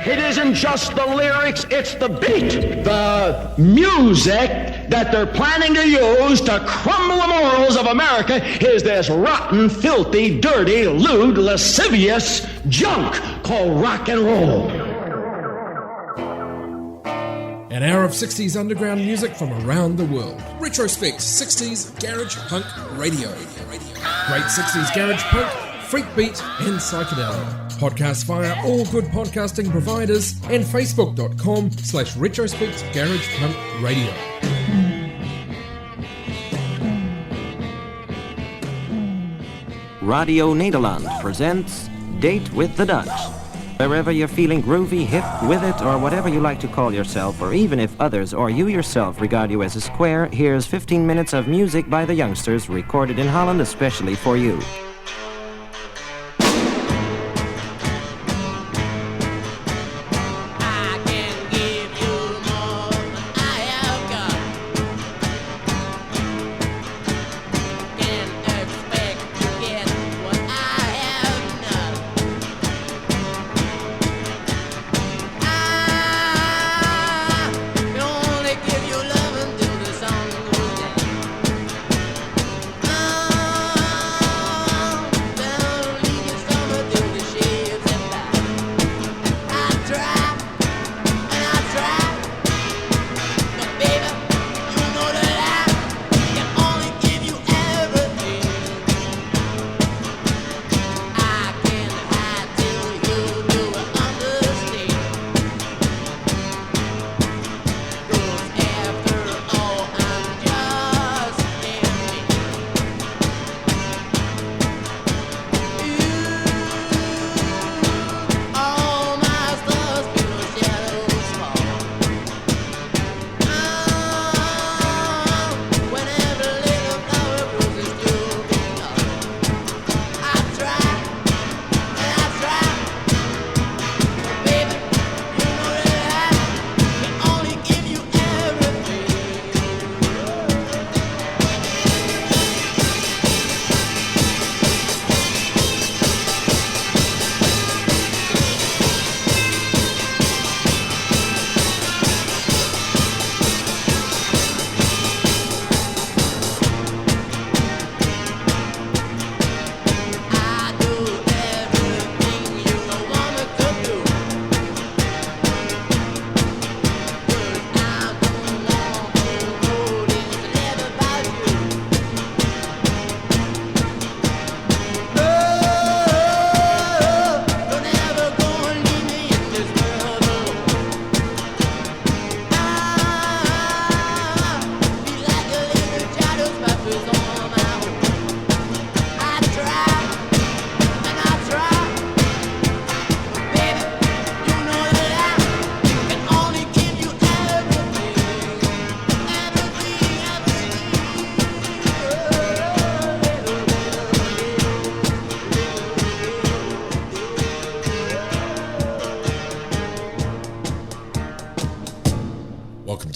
It isn't just the lyrics, it's the beat, the music that they're planning to use to crumble the morals of America is this rotten, filthy, dirty, lewd, lascivious junk called rock and roll. An hour of 60s underground music from around the world. Retrospect 60s Garage Punk Radio. Great 60s Garage Punk, freakbeat and psychedelia. Podcast via all good podcasting providers and facebook.com/retrospect garage punk radio. Radio Nederland presents Date with the Dutch. Wherever you're feeling groovy, hip, with it, or whatever you like to call yourself, or even if others or you yourself regard you as a square, here's 15 minutes of music by the youngsters recorded in Holland especially for you.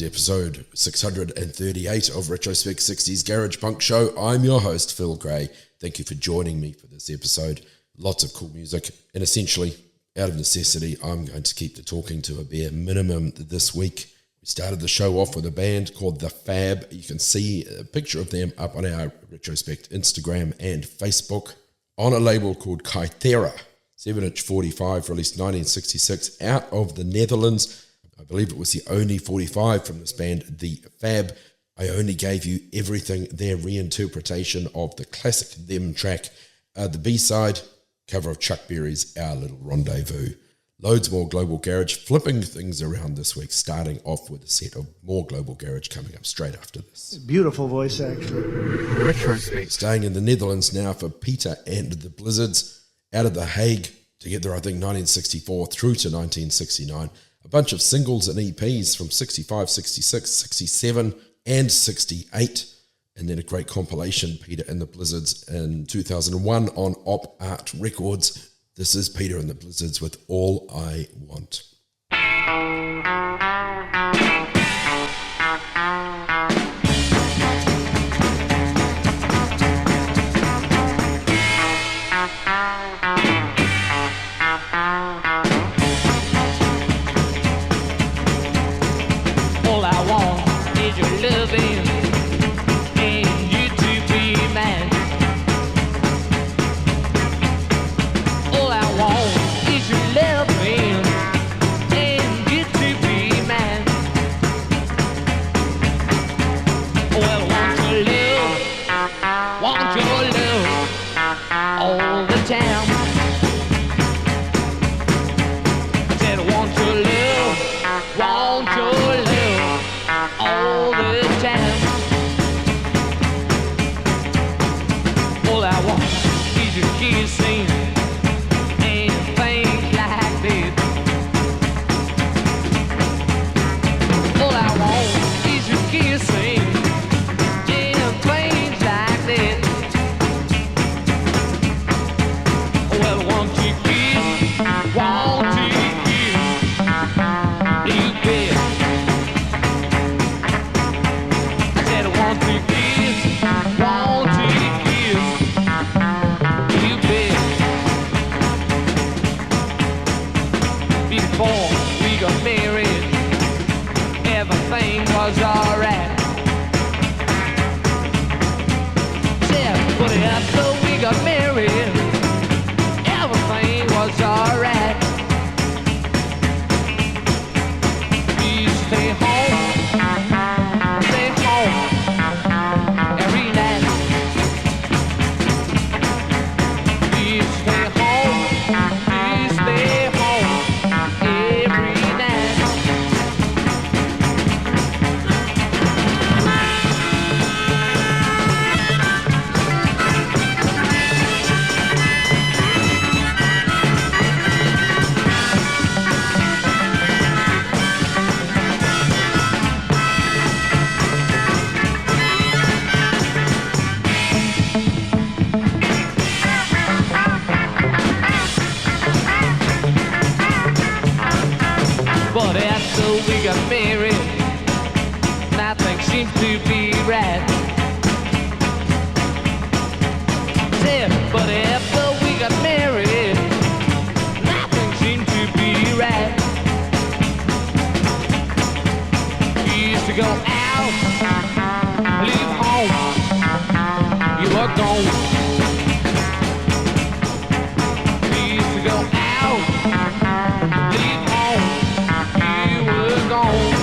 Episode 638 of Retrospect 60s Garage Punk Show. I'm your host, Phil Gray. Thank you for joining me for this episode. Lots of cool music, and essentially, out of necessity, I'm going to keep the talking to a bare minimum this week. We started the show off with a band called The Fab. You can see a picture of them up on our Retrospect Instagram and Facebook on a label called Kythera. 7-inch 45, released 1966, out of the Netherlands. I believe it was the only 45 from this band, The Fab. I Only Gave You Everything, their reinterpretation of the classic Them track. The B-side, cover of Chuck Berry's Our Little Rendezvous. Loads more Global Garage, flipping things around this week, starting off with a set of more Global Garage coming up straight after this. Beautiful voice, actually. Retrospect. Staying in the Netherlands now for Peter and the Blizzards. Out of The Hague, together I think 1964 through to 1969. A bunch of singles and EPs from 65, 66, 67 and 68. And then a great compilation, Peter and the Blizzards, in 2001 on Op Art Records. This is Peter and the Blizzards with All I Want. before we got married, everything was alright. Said, but after we got married, everything was alright. We stay home every night. We stay home every night. But after we got married, nothing seems to be right. Said, but after we got married, nothing seemed to be right. We used to go out, leave home, you were gone. We used to go out, leave home, you were gone.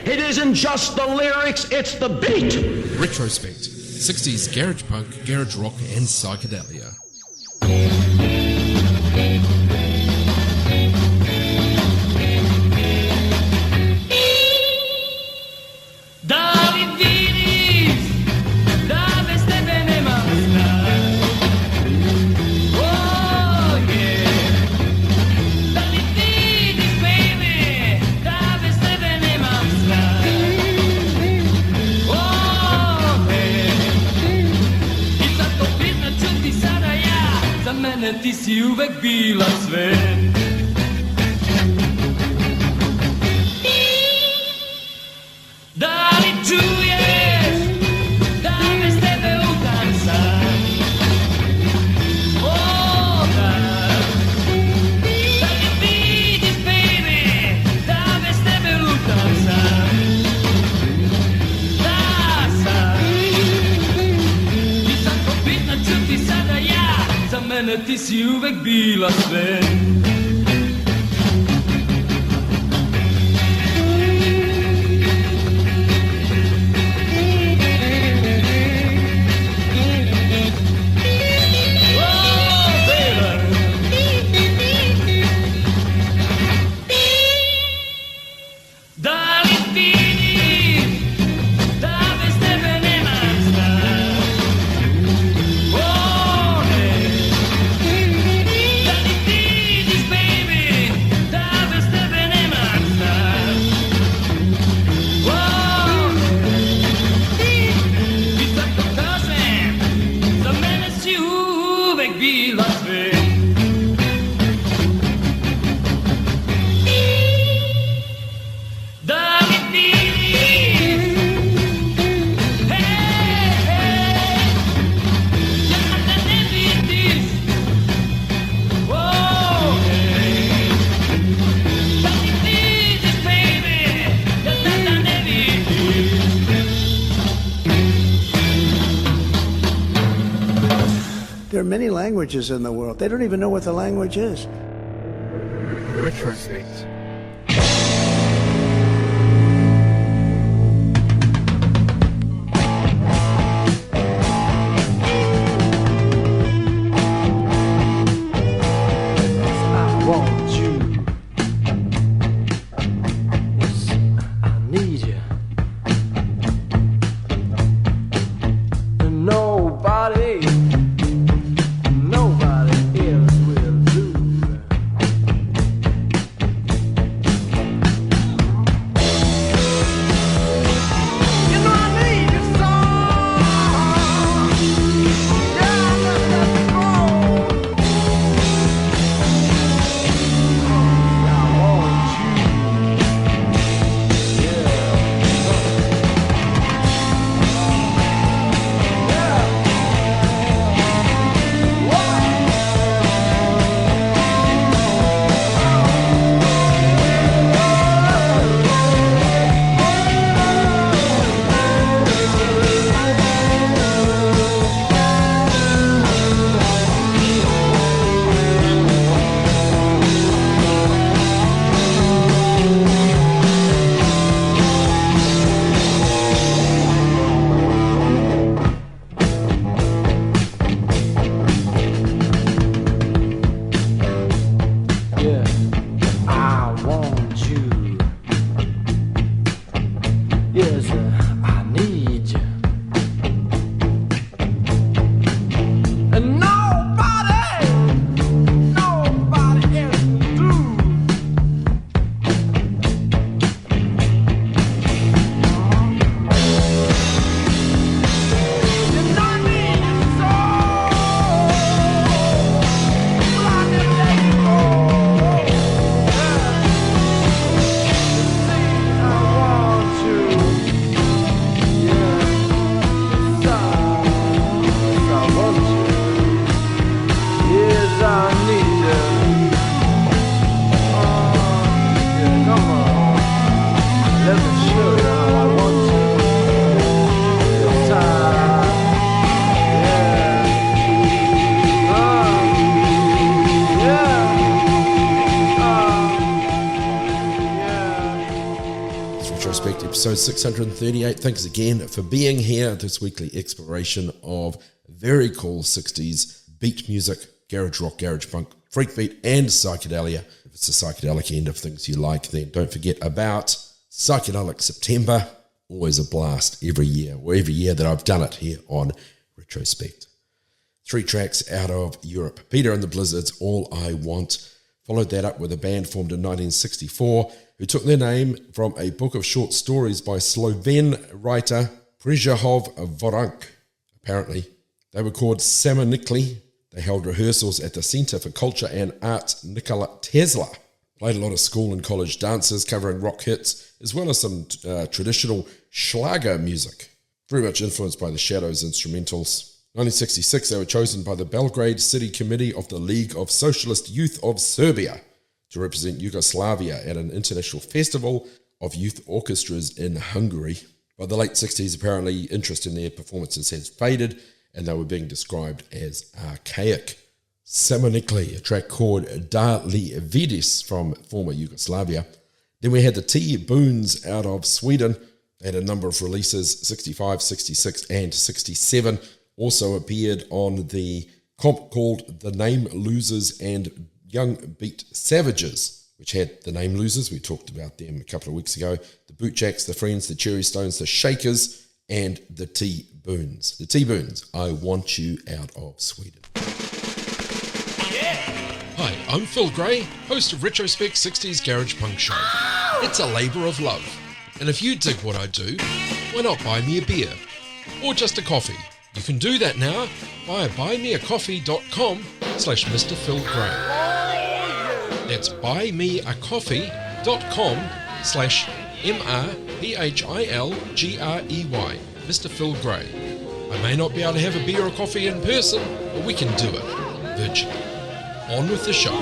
It isn't just the lyrics, it's the beat. Retrospect, 60s garage punk, garage rock and psychedelia. Li Vidis, dove stai bene ma stai? Oh yeah. Li Vidis, baby, dove stai bene ma stai? Oh yeah. It's a kopitna čuti sada ja, za mene ti si uvek bila sve. Da li čuješ da bez tebe utan sam? O, da. Da li vidiš, baby, da bez tebe utan sam? Da sam. I tako bitno čuti sada ja, za mene ti si uvek bila sve. There are many languages in the world. They don't even know what the language is. Retrospect. Nobody else will do. Retrospect episode 638. Thanks again for being here. This weekly exploration of very cool 60s beat music, garage rock, garage punk, freakbeat, and psychedelia. If it's the psychedelic end of things you like, then don't forget about Psychedelic September. Always a blast every year, or every year that I've done it here on Retrospect. 3 tracks out of Europe. Peter and the Blizzards, All I Want. Followed that up with a band formed in 1964 who took their name from a book of short stories by Slovene writer Prejahov Vorank. Apparently, they were called Samonikli. They held rehearsals at the Center for Culture and Art Nikola Tesla. Played a lot of school and college dances covering rock hits, as well as some traditional Schlager music. Very much influenced by the Shadows instrumentals. 1966, they were chosen by the Belgrade City Committee of the League of Socialist Youth of Serbia to represent Yugoslavia at an international festival of youth orchestras in Hungary. By the late 60s, apparently, interest in their performances has faded, and they were being described as archaic. Samonikli, a track called Li Vidis from former Yugoslavia. Then we had the T-Boones out of Sweden. They had a number of releases, 65, 66, and 67. Also appeared on the comp called The Name Losers and Young Beat Savages, which had The Name Losers. We talked about them a couple of weeks ago. The Bootjacks, the Friends, the Cherry Stones, the Shakers, and the T-Boones. The T-Boones, I Want You Out of Sweden. Hi, I'm Phil Gray, host of Retrospect 60s Garage Punk Show. It's a labour of love, and if you dig what I do, why not buy me a beer? Or just a coffee? You can do that now via buymeacoffee.com/Mr. Phil Gray. That's buymeacoffee.com/MrPhilGrey, Mr. Phil Gray. I may not be able to have a beer or coffee in person, but we can do it virtually. On with the show.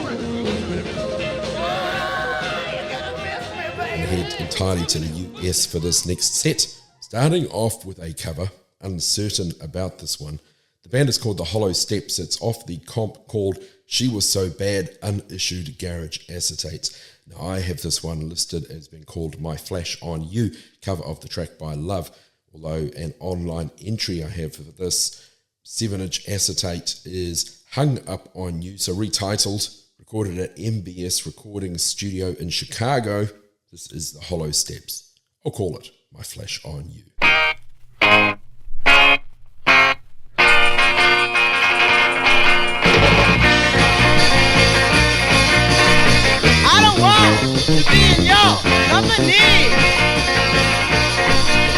And head entirely to the US for this next set, starting off with a cover. Uncertain about this one. The band is called The Hollow Steps. It's off the comp called She Was So Bad, Unissued Garage Acetates. Now I have this one listed as being called My Flash on You, cover of the track by Love, although an online entry I have for this 7-inch acetate is Hung Up on You, so retitled, recorded at MBS Recording Studio in Chicago. This is The Hollow Steps. I'll call it My Flash on You. To be in your company.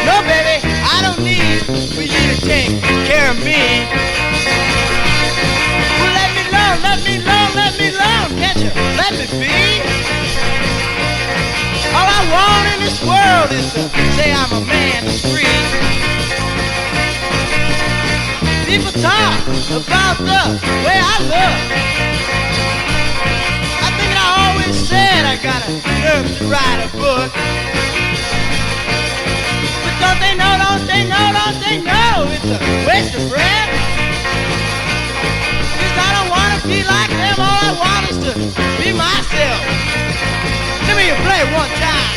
No, baby, I don't need for you to take care of me. Well, let me alone, can't you? Let me be. All I want in this world is to say I'm a man that's free. People talk about the way I look. I always said I got a nerve to write a book. But don't they know, it's a waste of breath. Cause I don't want to be like them, all I want is to be myself. Let me play it one time.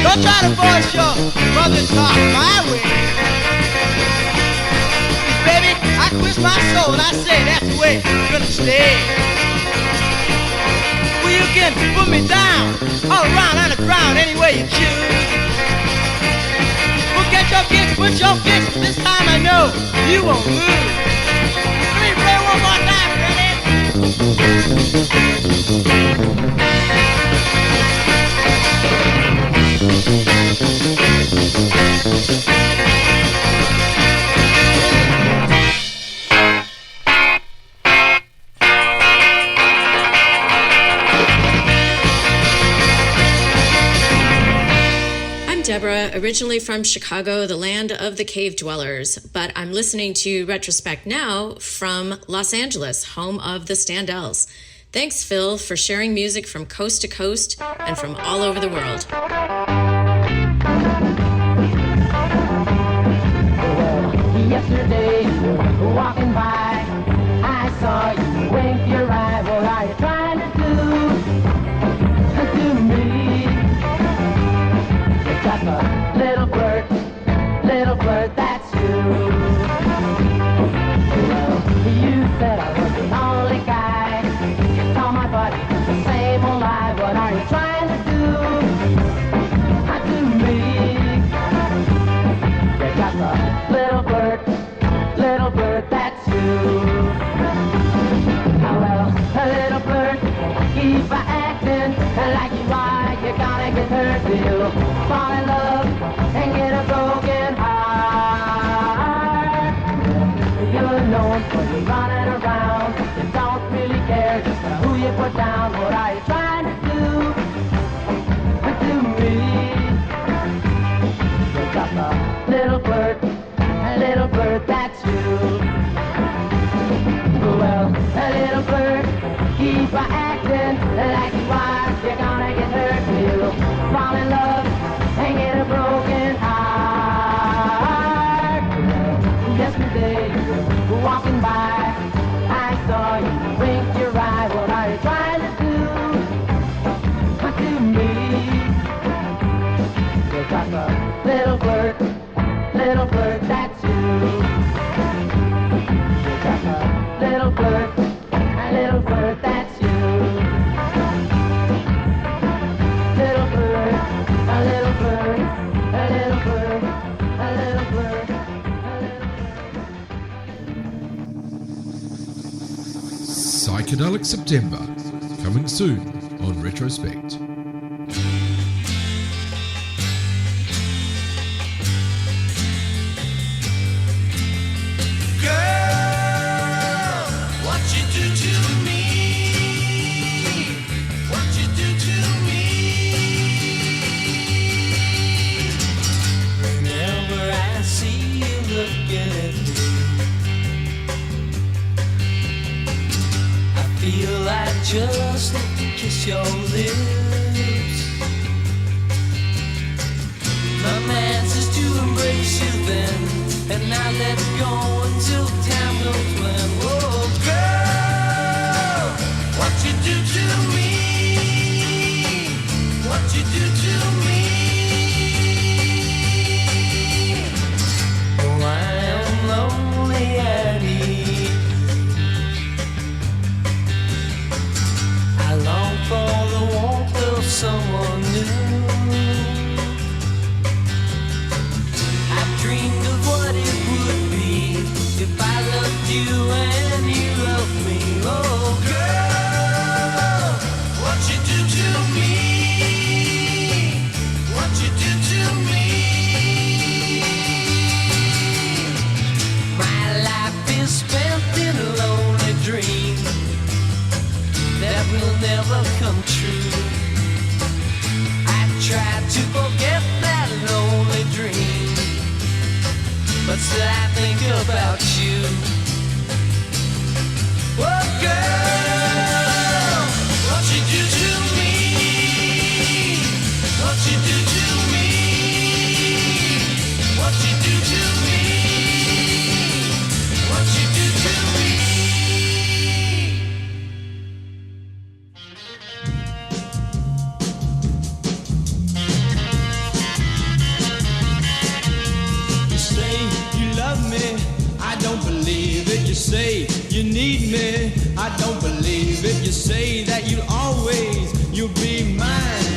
Don't try to force your mother talk my way. Cause baby, I twist my soul and I say that's the way it's gonna stay. Well, you all around on the ground, any way you choose. Well, get your kicks, put your kicks, this time I know you won't lose. Let me play one more time, ready? Deborah, originally from Chicago, the land of the cave dwellers, but I'm listening to Retrospect now from Los Angeles, home of the Standells. Thanks, Phil, for sharing music from coast to coast and from all over the world. Yesterday, walking by, I saw you wink your eye. What are you trying to do to me? Just a little flirt, that's you. Well, you said I was the only guy. You saw my butt, the same old lie. What are you trying to do to me? You're just a little flirt, that's you. Oh well, a little flirt, keep acting like you are. You're gonna get hurt, you'll fall in love and get a broken heart. You're known for you running around. You don't really care just who you put down. What are you trying to do to me? You're just a little flirt, that's you. Well, a little flirt, keep acting like you are. You're gonna get hurt, you'll fall in love and get a broken heart. Yesterday, walking by, I saw you wink your eye. What are you trying to do to me? You're just a little flirt, that's you. You're just a little flirt, that's you. Little flirt, a little flirt, a little flirt, a little flirt, a little flirt. Psychedelic September, coming soon on Retrospect. Just want to kiss your lips. My man says to embrace you then, and not let go until time goes when. Oh girl, what you do to me, what you do to me. Oh, I am lonely at ease. I long for the warmth of someone new. I've dreamed of what it would be if I loved you and you loved me. Oh girl, what you do to me, what you do to me. My life is spent in a lonely dream that will never come true. I tried to forget that lonely dream, but still I think about you. Oh girl, what you do to me, what you do to me, what you do to me, what you do to me. I don't believe it. You say you need me, I don't believe it. You say that you'll be mine.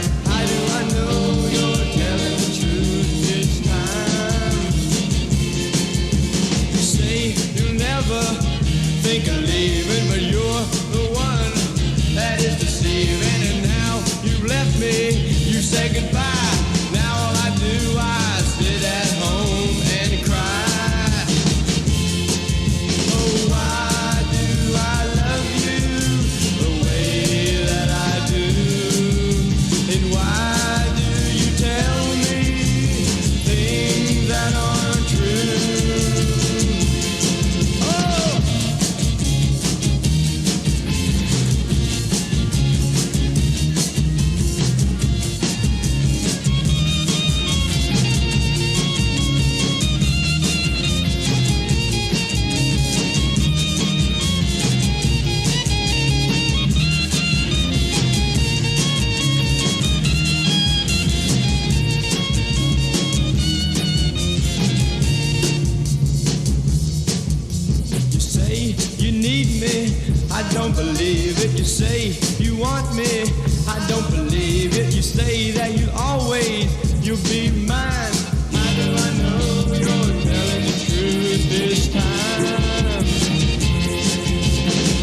don't believe it. You say you want me. I don't believe it. You say that you'll be mine. How do I know you're telling the truth this time?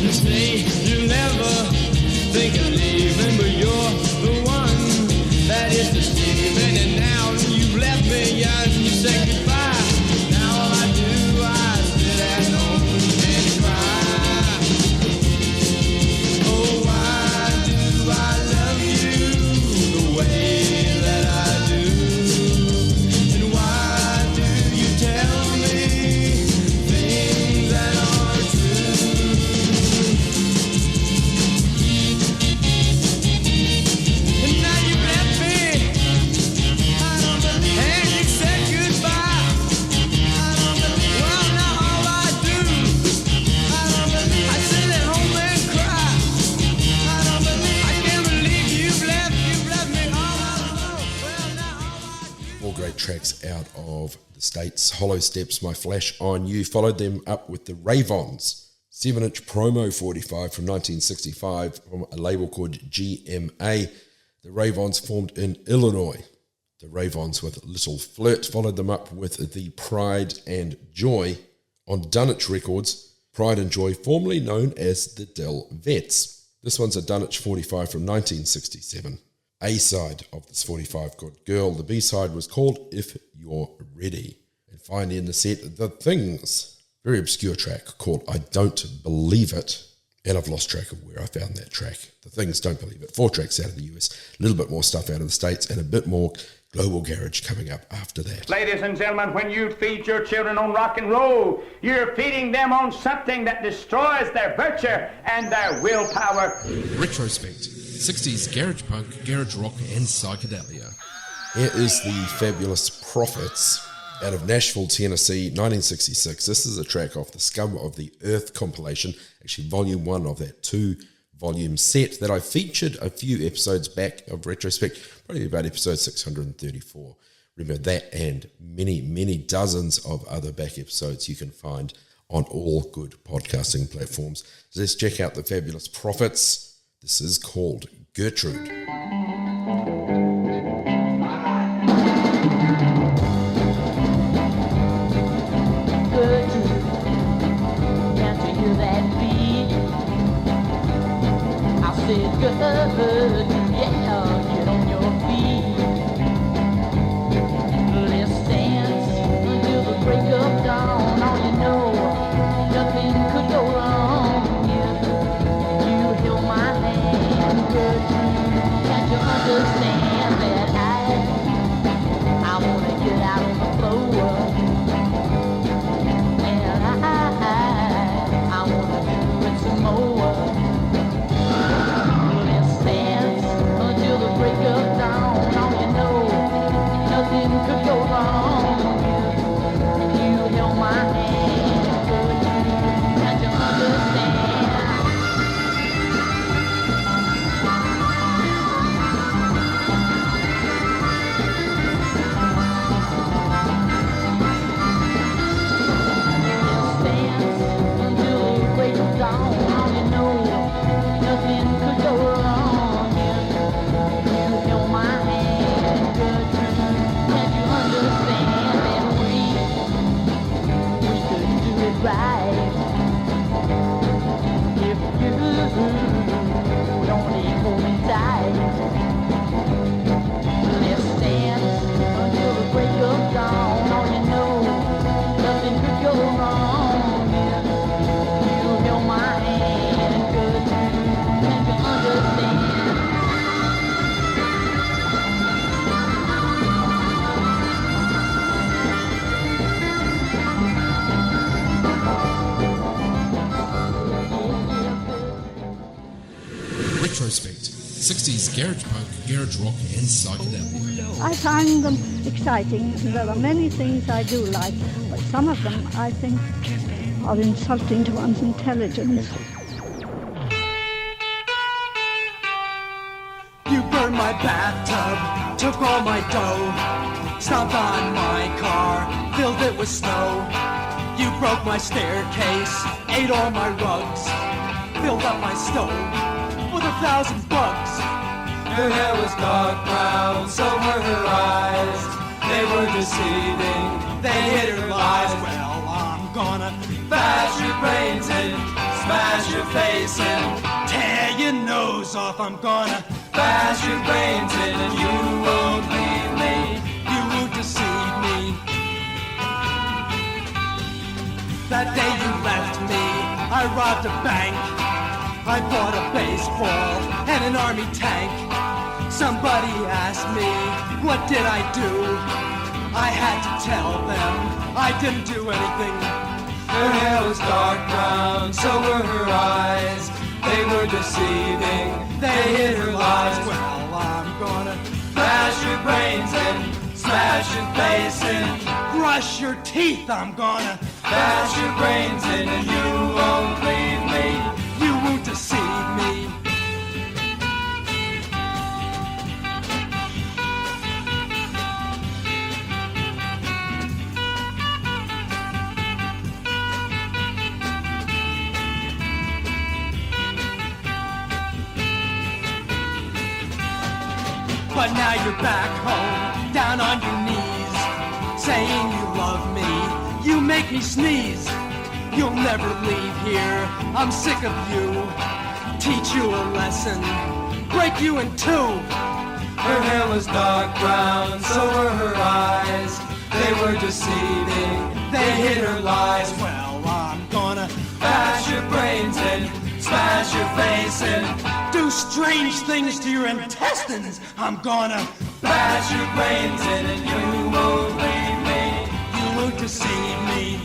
You say you'll never think of leaving, but you're the one that is deceiving. And now you've left me and you say goodbye. Now all I do, I sit at home and cry. Oh, why do I love you the way that I do? And why do you tell me things that aren't true? And now you left me, and you said goodbye. Well, now all I do, I sit at home and cry. I can't believe you've left me all alone. Well, now all I do. 4 great tracks out of the States. Hollow Steps, My Flash on You. Followed them up with the Ravons. 7-inch promo 45 from 1965 from a label called GMA. The Ravons formed in Illinois. The Ravons with Little Flirt followed them up with the Pride and Joy on Dunwich Records. Pride and Joy, formerly known as the Dill Vets. This one's a Dunwich 45 from 1967. A-side of this 45 called Girl. The B-side was called If You're Ready. And finally in the set, The Things. Very obscure track called I Don't Believe It. And I've lost track of where I found that track. The Things, Don't Believe It. 4 tracks out of the US, a little bit more stuff out of the States, and a bit more global garage coming up after that. Ladies and gentlemen, when you feed your children on rock and roll, you're feeding them on something that destroys their virtue and their willpower. Retrospect, 60s garage punk, garage rock and psychedelia. Here is the Fabulous Prophets out of Nashville, Tennessee, 1966. This is a track off the Scum of the Earth compilation, actually volume 1 of that 2-volume set that I featured a few episodes back of Retrospect, probably about episode 634. Remember that and many, many dozens of other back episodes you can find on all good podcasting platforms. So let's check out the Fabulous Prophets. This is called Gertrude. Good, yeah, get on your feet. Let's dance until the break of dawn. All you know, nothing could go wrong. You held my hand, good. Can't you understand that I wanna get out on the floor, and I wanna do it some more. Retrospect, 60s garage punk, garage rock and psychedelia. I find them exciting. There are many things I do like, but some of them I think are insulting to one's intelligence. You burned my bathtub, took all my dough, stomped on my car, filled it with snow. You broke my staircase, ate all my rugs, filled up my stove with 1,000 bugs. Her hair was dark brown, so were her eyes. They were deceiving, they hid her lies. Well, I'm gonna bash your brains in, smash your face in, tear your nose off. I'm gonna bash your brains in, and you won't leave me. You won't deceive me. That day you left me, I robbed a bank. I bought a baseball and an army tank. Somebody asked me, what did I do? I had to tell them I didn't do anything. Her hair was dark brown, so were her eyes. They were deceiving, they hid her lies. Well, I'm gonna bash your brains in, smash your face in, brush your teeth. I'm gonna bash your brains in, and you won't leave me. You won't deceive me. But now you're back home, down on your knees, saying you love me. You make me sneeze. You'll never leave here. I'm sick of you. Teach you a lesson. Break you in two. Her hair was dark brown, so were her eyes. They were deceiving, they hid her lies. Well, I'm gonna bash your brains in, smash your face in, do strange things to your intestines. I'm gonna bash your brains in, and you won't leave me. You won't deceive me.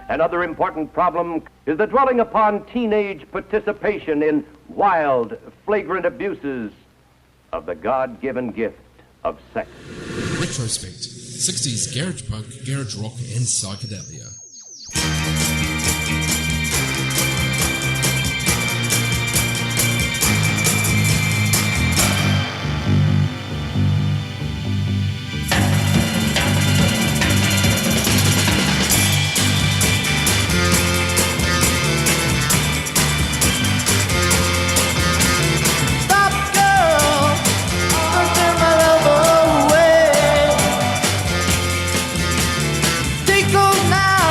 Another important problem is the dwelling upon teenage participation in wild, flagrant abuses of the God-given gift of sex. Retrospect, 60s garage punk, garage rock and psychedelia. Now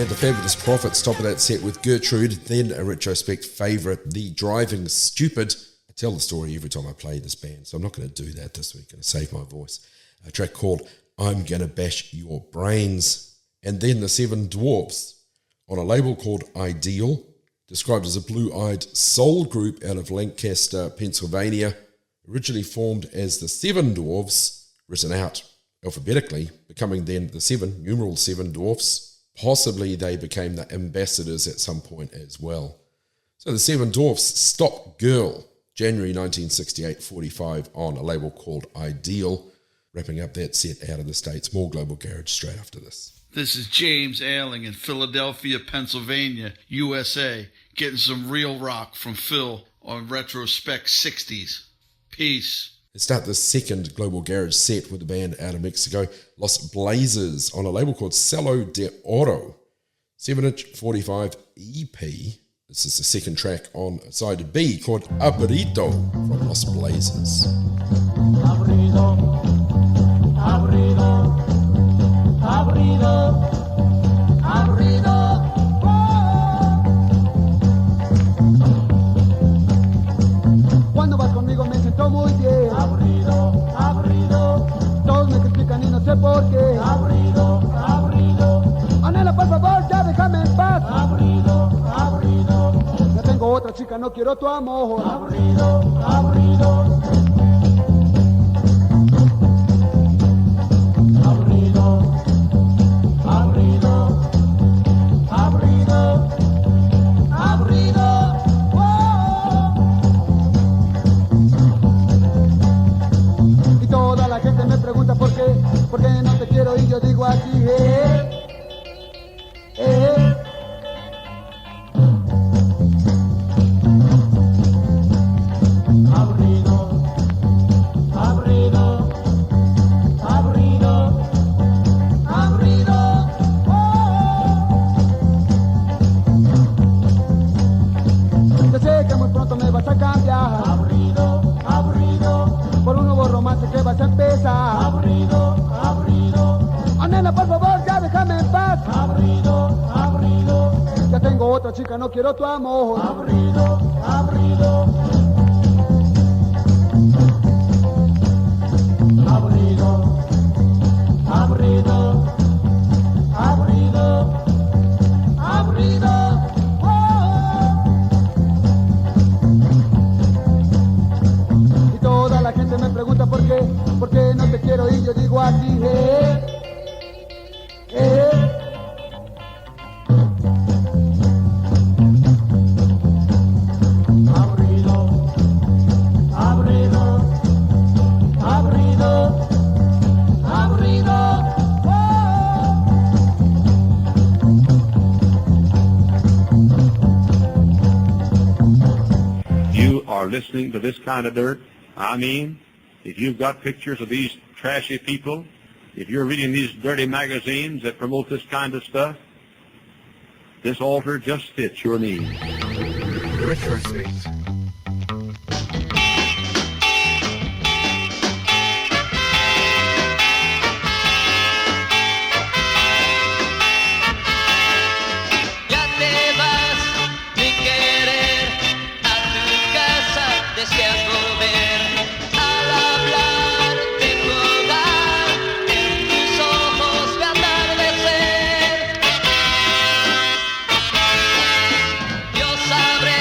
had the Fabulous Prophets top of that set with Gertrude, then a Retrospect favourite, The Driving Stupid. I tell the story every time I play this band, so I'm not going to do that this week. I'm going to save my voice. A track called I'm Gonna Bash Your Brains. And then the Seven Dwarfs on a label called Ideal, described as a blue-eyed soul group out of Lancaster, Pennsylvania, originally formed as the Seven Dwarfs, written out alphabetically, becoming then the numeral seven Dwarfs. Possibly they became the ambassadors at some point as well. So the Seven Dwarfs, Stop Girl, January 1968, 45 on a label called Ideal, wrapping up that set out of the States. More Global Garage straight after this. This is James Ailing in Philadelphia, Pennsylvania, USA, getting some real rock from Phil on Retrospect 60s. Peace. Let's start the second Global Garage set with the band out of Mexico, Los Blazers, on a label called Celo de Oro, 7-inch 45 EP. This is the second track on side B called Aburrido from Los Blazers. Aburrido, aburrido, aburrido, aburrido. Cuando vas conmigo me siento muy bien. Aburrido, aburrido. Todos me critican y no sé por qué. Aburrido, aburrido. Anhela, por favor, ya déjame en paz. Aburrido, aburrido. Ya tengo otra chica, no quiero tu amor. Aburrido, aburrido. Aburrido, aburrido, aburrido, aburrido. Y toda la gente me pregunta por qué no te quiero y yo digo así, Aburrido, aburrido, aburrido, aburrido. Yo sé que muy pronto me vas a cambiar. Aburrido, aburrido. Por un nuevo romance que vas a empezar. Aburrido, aburrido. Oh, nena, por favor, ya déjame en paz. Aburrido, aburrido. Ya tengo otra chica, no quiero tu amor. Aburrido, aburrido. Aburrido, aburrido, aburrido, aburrido. Y toda la gente me pregunta por qué no te quiero y yo digo así, Aburrido, aburrido, aburrido, aburrido. You are listening to this kind of dirt. I mean, if you've got pictures of these trashy people, if you're reading these dirty magazines that promote this kind of stuff, this altar just fits your needs. Retrospect. Ya te vas, mi querer, a tu casa deseas volver. Al hablar de tu hogar, en tus ojos ve atardecer. Yo sabré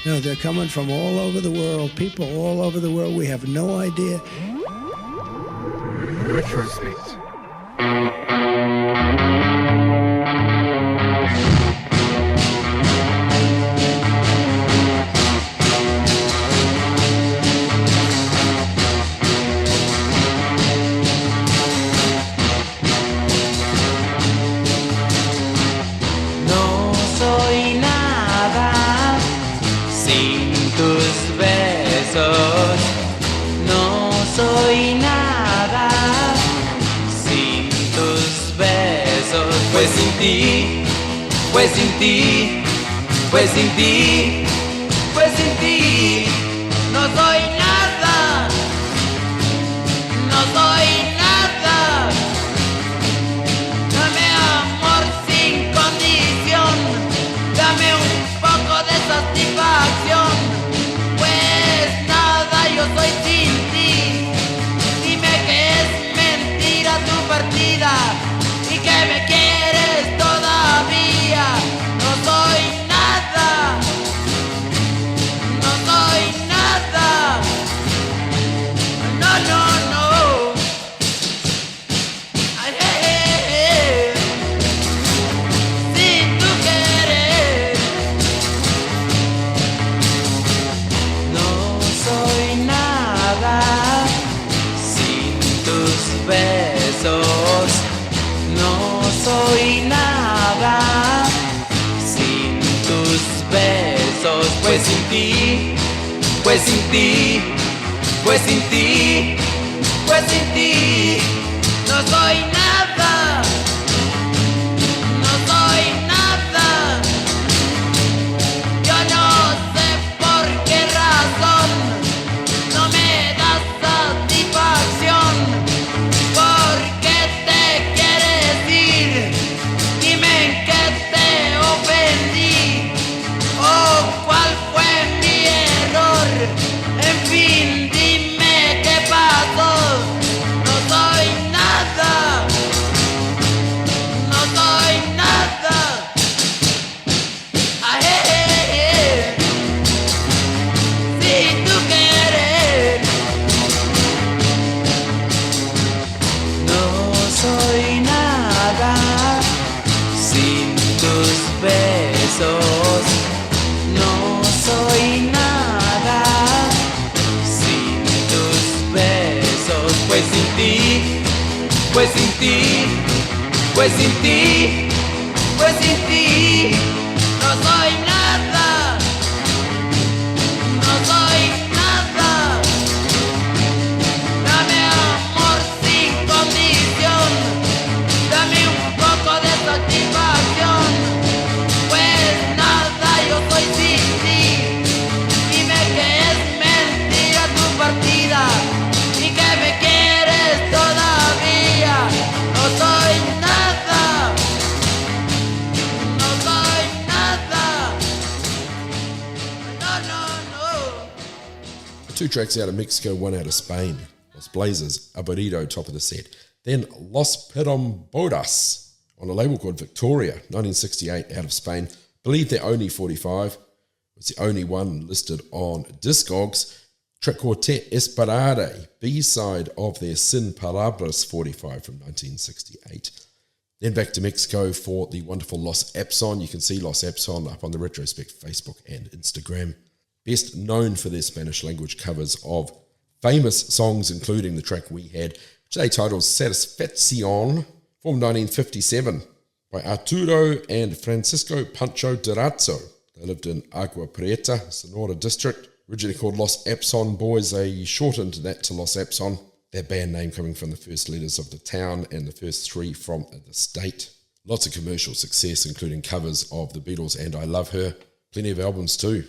No, they're coming from all over the world, people all over the world. We have no idea. Retrospect. No soy nada sin tus besos. No soy nada sin tus besos. Pues sin ti, pues sin ti, pues sin ti, pues sin ti. No soy nada, no soy nada. Dame amor sin condición, dame un poco de satisfacción. Pues nada, yo soy sin ti. Dime que es mentira tu partida y que me quieres todavía. No soy nada, no soy nada. No, no, no. Ay, sin tu querer. No soy nada sin tus besos. No soy nada sin tus besos. Pues sin ti, pues sin ti, pues sin ti, pues sin ti. No soy nada, no soy nada. Yo no sé por qué razón no me das satisfacción. ¿Por qué te quieres ir? Dime en qué te ofendí. Oh, ¿cuál fue mi error? En fin, dime qué pasó. No soy nada, no soy nada. Ay, sin tu querer. No soy nada sin tus besos. No soy nada sin tus besos. Pues sin ti, pues sin ti, pues sin ti, pues sin ti. No soy nada, no soy nada. Dame amor sin condición, dame un poco de satisfacción. Pues nada, yo soy sin ti. Dime que es mentira tu partida y que me quieres todavía. No soy nada, no soy nada. No, no, no. Two tracks out of Mexico, one out of Spain. Los Blazers, Aburrido, top of the set. Then Los Pirombodas on a label called Victoria, 1968, out of Spain. Believe their only 45. It's the only one listed on Discogs. Track called Te Esperare, B-side of their Sin Palabras 45 from 1968. Then back to Mexico for the wonderful Los Apson. You can see Los Apson up on the Retrospect Facebook and Instagram. Best known for their Spanish language covers of famous songs, including the track we had, which they titled Satisfaccion, from 1957 by Arturo and Francisco Pancho Durazzo. They lived in Agua Prieta, Sonora district. Originally called Los Apson Boys, they shortened that to Los Apson, their band name coming from the first letters of the town and the first three from the state. Lots of commercial success, including covers of the Beatles and I Love Her. Plenty of albums too.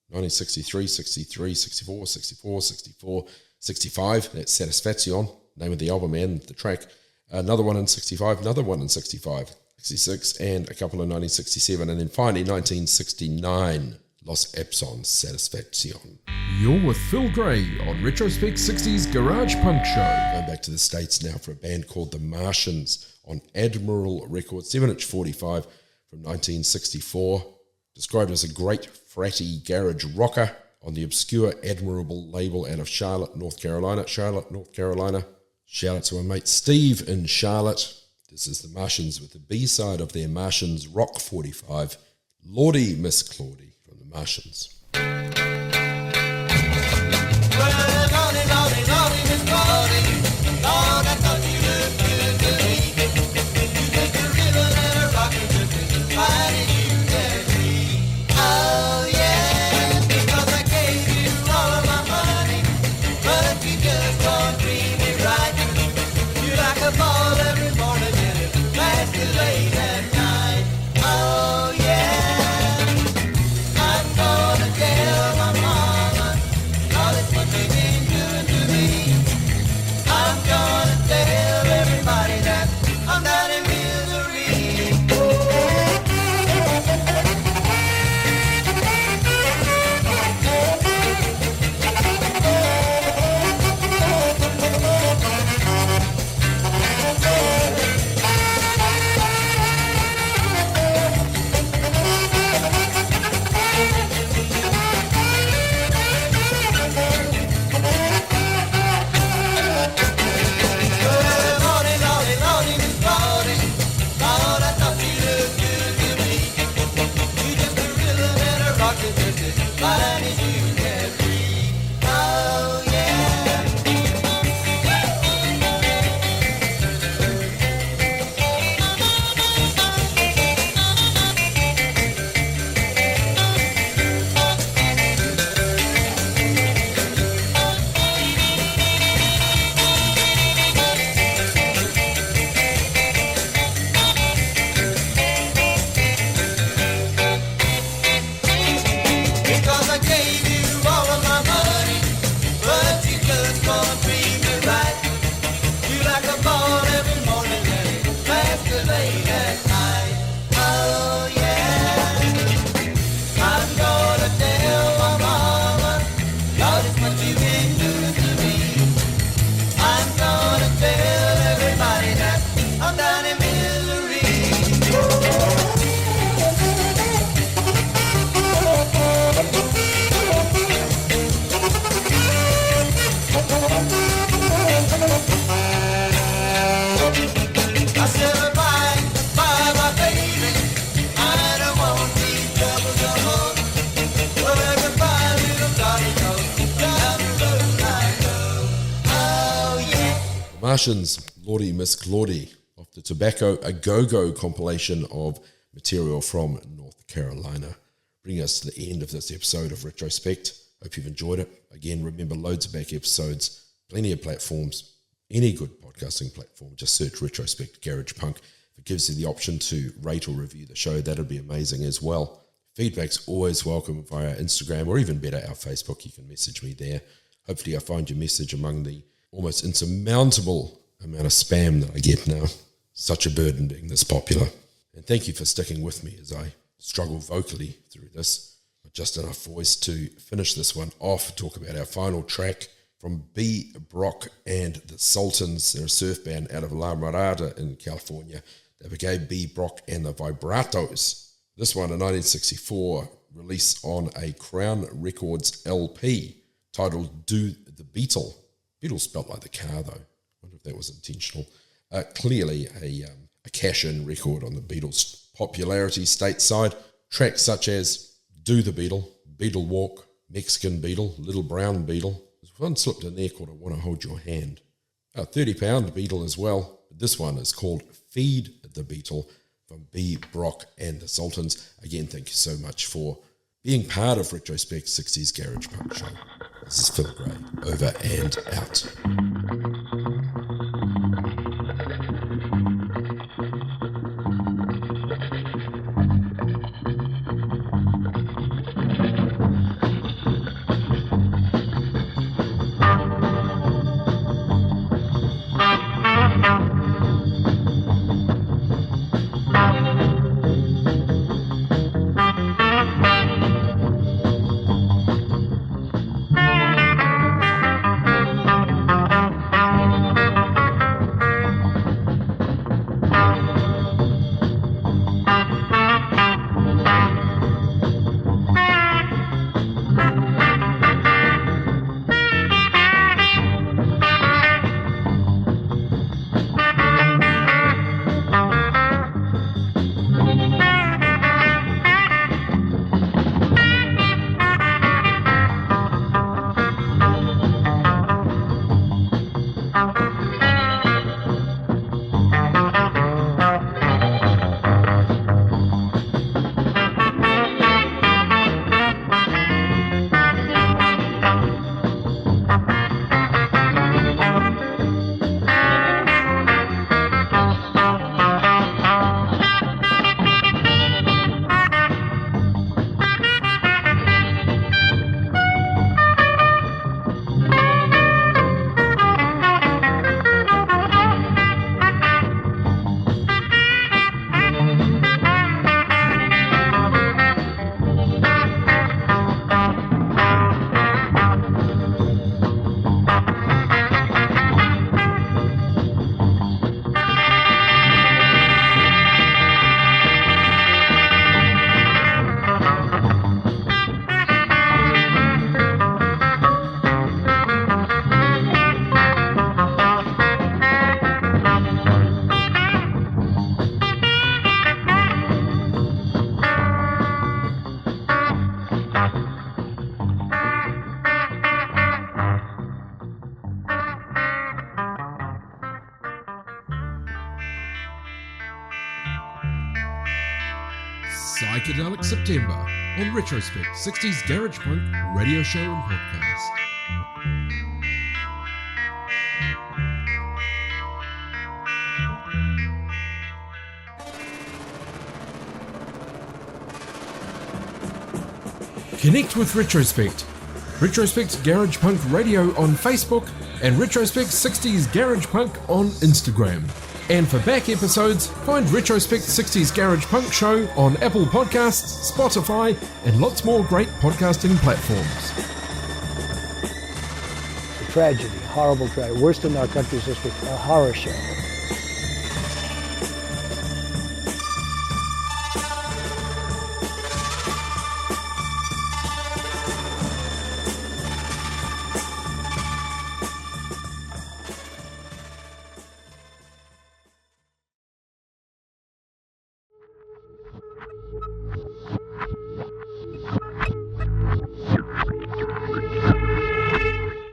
1963, 63, 64, 64, 64, 65. That's Satisfaccion, name of the album and the track. Another one in 65, another one in 65, 66, and a couple in 1967. And then finally, 1969, Los Apson, Satisfaccion. You're with Phil Gray on Retrospect 60s Garage Punk Show. Going back to the States now for a band called the Martians on Admiral Records, 7-inch 45 from 1964. described as a great fratty garage rocker on the obscure Admirable label out of Charlotte, North Carolina. Shout out to our mate Steve in Charlotte. This is the Martians with the B-side of their Martians Rock 45, Lawdy, Miss Clawdy from the Martians. Martians, Lawdy, Miss Clawdy, off the Tobacco A Go-Go compilation of material from North Carolina. Bring us to the end of this episode of Retrospect. Hope you've enjoyed it. Again, remember, loads of back episodes, plenty of platforms, any good podcasting platform. Just search Retrospect Garage Punk. If it gives you the option to rate or review the show, that'd be amazing as well. Feedback's always welcome via Instagram, or even better, our Facebook. You can message me there. Hopefully I find your message among the almost insurmountable amount of spam that I get now. Such a burden being this popular. And thank you for sticking with me as I struggle vocally through this. But just enough voice to finish this one off, talk about our final track from B. Brock and the Sultans. They're a surf band out of La Mirada in California. They became B. Brock and the Vibratos. This one, a 1964 release on a Crown Records LP titled Do the Beetle. Beetle spelt like the car, though. I wonder if that was intentional. Clearly a cash-in record on the Beatles' popularity stateside. Tracks such as Do the Beetle, Beetle Walk, Mexican Beetle, Little Brown Beetle. There's one slipped in there called I Want to Hold Your Hand. A 30-pound Beetle as well. But this one is called Feed the Beetle from B. Brock and the Sultans. Again, thank you so much for being part of Retrospect 60s Garage Punk Show. This is Phil Gray, over and out. Psychedelic September on Retrospect 60s Garage Punk radio show and podcast. Connect with Retrospect. Retrospect Garage Punk Radio on Facebook and Retrospect 60s Garage Punk on Instagram. And for back episodes, find Retrospect 60s Garage Punk Show on Apple Podcasts, Spotify, and lots more great podcasting platforms. A tragedy, horrible tragedy. Worst in our country is just a horror show.